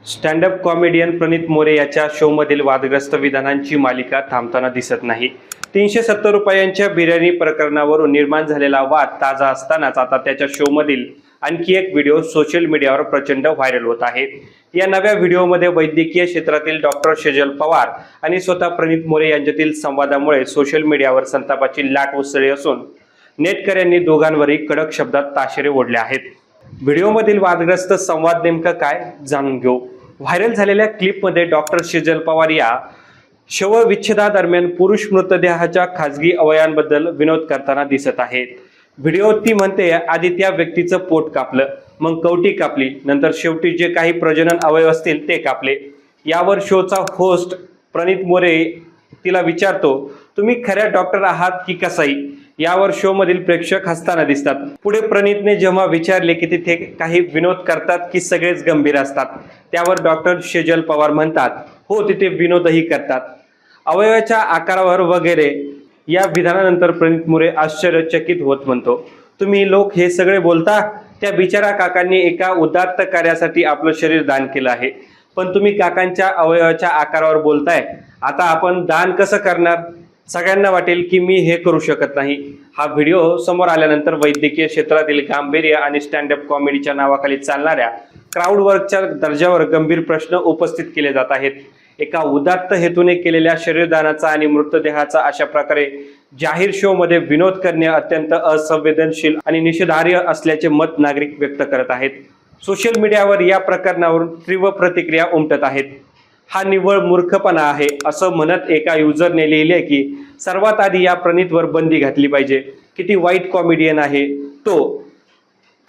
Stand up comedian प्रणित मोरे याच्या शोमधील वादग्रस्त विधानांची मालिका थांबताना दिसत नाही। 370 रुपयांच्या बिर्याणी प्रकरणावरून निर्माण झालेला वाद ताजा असतानाच आता त्याच्या शोमधील आणखी एक व्हिडिओ सोशल मीडियावर प्रचंड व्हायरल होत आहे। या नव्या व्हिडिओमध्ये वैद्यकीय क्षेत्रातील डॉक्टर शेजल पवार आणि स्वतः प्रणित मोरे यांच्यातील संवादामुळे सोशल मीडियावर संतापाची लाट उसळली असून नेटकऱ्यांनी दोघांवरही कडक शब्दात ताशेरे ओढले आहेत। व्हिडिओमधील वादग्रस्त संवाद नेमका काय जाणून घेऊ। व्हायरल झालेल्या क्लिपमध्ये डॉक्टर शेजल पवार या शवविच्छेदादरम्यान पुरुष मृतदेहाच्या खाजगी अवयवांबद्दल विनोद करताना दिसत आहेत। व्हिडिओत ती म्हणते, आधी त्या व्यक्तीचं पोट कापलं, मग कवटी कापली, नंतर शेवटी जे काही प्रजनन अवयव असतील ते कापले। यावर शोचा होस्ट प्रणित मोरे तिला विचारतो, तुम्ही खऱ्या डॉक्टर आहात की कसाई? यावर शो मधील प्रेक्षक हसताना दिसतात। पुढे प्रणितने जेव्हा विचारले की तिथे काही विनोद करतात की सगळेच गंभीर असतात, त्यावर डॉक्टर शेजल पवार म्हणतात, हो तिथे विनोदही करतात, अवयवाच्या आकारावर वगैरे। या विधानानंतर प्रणित मोरे आश्चर्यचकित होत म्हणतो, तुम्ही लोक हे सगळे बोलता? त्या बिचारा काकांनी एका उदात्त कार्यासाठी आपलं शरीर दान केलं आहे, पण तुम्ही काकांच्या अवयवाच्या आकारावर बोलताय। आता आपण दान कसं करणार? सगळ्यांना वाटेल की मी हे करू शकत नाही। हा व्हिडिओ समोर आल्यानंतर वैद्यकीय क्षेत्रातील गांभीर्य आणि स्टँडअप कॉमेडीच्या नावाखाली चालणाऱ्या क्राऊड वर्कच्या दर्जावर गंभीर प्रश्न उपस्थित केले जात आहेत। एका उदात्त हेतूने केलेल्या शरीरदानाचा आणि मृतदेहाचा अशा प्रकारे जाहीर शो मध्ये विनोद करणे अत्यंत असंवेदनशील आणि निषेधार्ह असल्याचे मत नागरिक व्यक्त करत आहेत। सोशल मीडियावर या प्रकरणावरून तीव्र प्रतिक्रिया उमटत आहेत। हा निव्वळ मूर्खपणा आहे असं म्हणत एका युजरने लिहिले की सर्वात आधी या प्रणितवर बंदी घातली पाहिजे। किती वाईट कॉमेडियन आहे तो,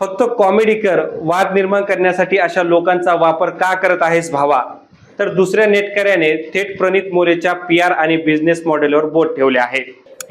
फक्त कॉमेडी कर, वाद निर्माण करण्यासाठी अशा लोकांचा वापर का करत आहेस भावा? तर दुसऱ्या नेटकऱ्याने थेट प्रणित मोरेच्या PR आणि बिझनेस मॉडेलवर बोट ठेवले आहे।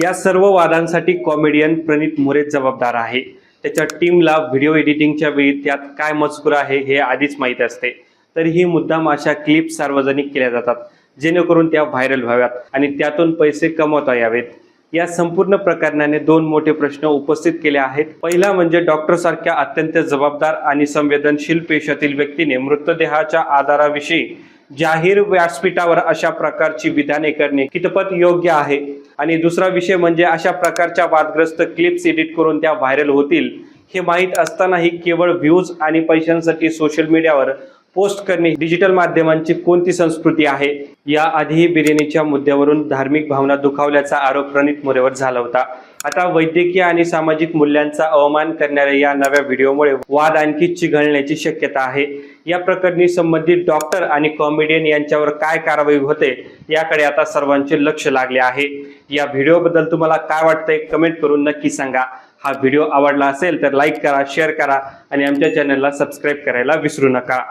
या सर्व वादांसाठी कॉमेडियन प्रणित मोरे जबाबदार आहे। त्याच्या टीमला व्हिडिओ एडिटिंगच्या वेळी त्यात काय मजकूर आहे हे आधीच माहीत असते, तरीही मुद्दाम अशा क्लिप सार्वजनिक केल्या जातात जेणेकरून त्या व्हायरल व्हाव्यात आणि त्यातून पैसे कमवता यावेत। या संपूर्ण प्रकरणाने दोन मोठे प्रश्न उपस्थित केले आहेत। पहिला म्हणजे डॉक्टर सारख्या अत्यंत जबाबदार आणि संवेदनशील पेशातील व्यक्तीने मृतदेहाच्या आधाराविषयी जाहीर व्यासपीठावर अशा प्रकारची विधाने करणे कितपत योग्य आहे, आणि दुसरा विषय म्हणजे अशा प्रकारच्या वादग्रस्त क्लिप्स एडिट करून त्या व्हायरल होतील हे माहीत असतानाही केवळ व्ह्यूज आणि पैशांसाठी सोशल मीडियावर पोस्ट करणे डिजिटल माध्यमांची कोणती संस्कृती आहे? याआधीही बिर्याणीच्या मुद्द्यावरून धार्मिक भावना दुखावल्याचा आरोप प्रणित मोरेवर झाला होता। आता वैद्यकीय आणि सामाजिक मूल्यांचा अवमान करणाऱ्या या नव्या व्हिडिओमुळे वाद आणखी चिघळण्याची शक्यता आहे। या प्रकरणी संबंधित डॉक्टर आणि कॉमेडियन यांच्यावर काय कारवाई होते याकडे आता सर्वांचे लक्ष लागले आहे। या व्हिडिओबद्दल तुम्हाला काय वाटतंय कमेंट करून नक्की सांगा। हा व्हिडिओ आवडला असेल तर लाईक करा, शेअर करा आणि आमच्या चॅनलला सबस्क्राईब करायला विसरू नका।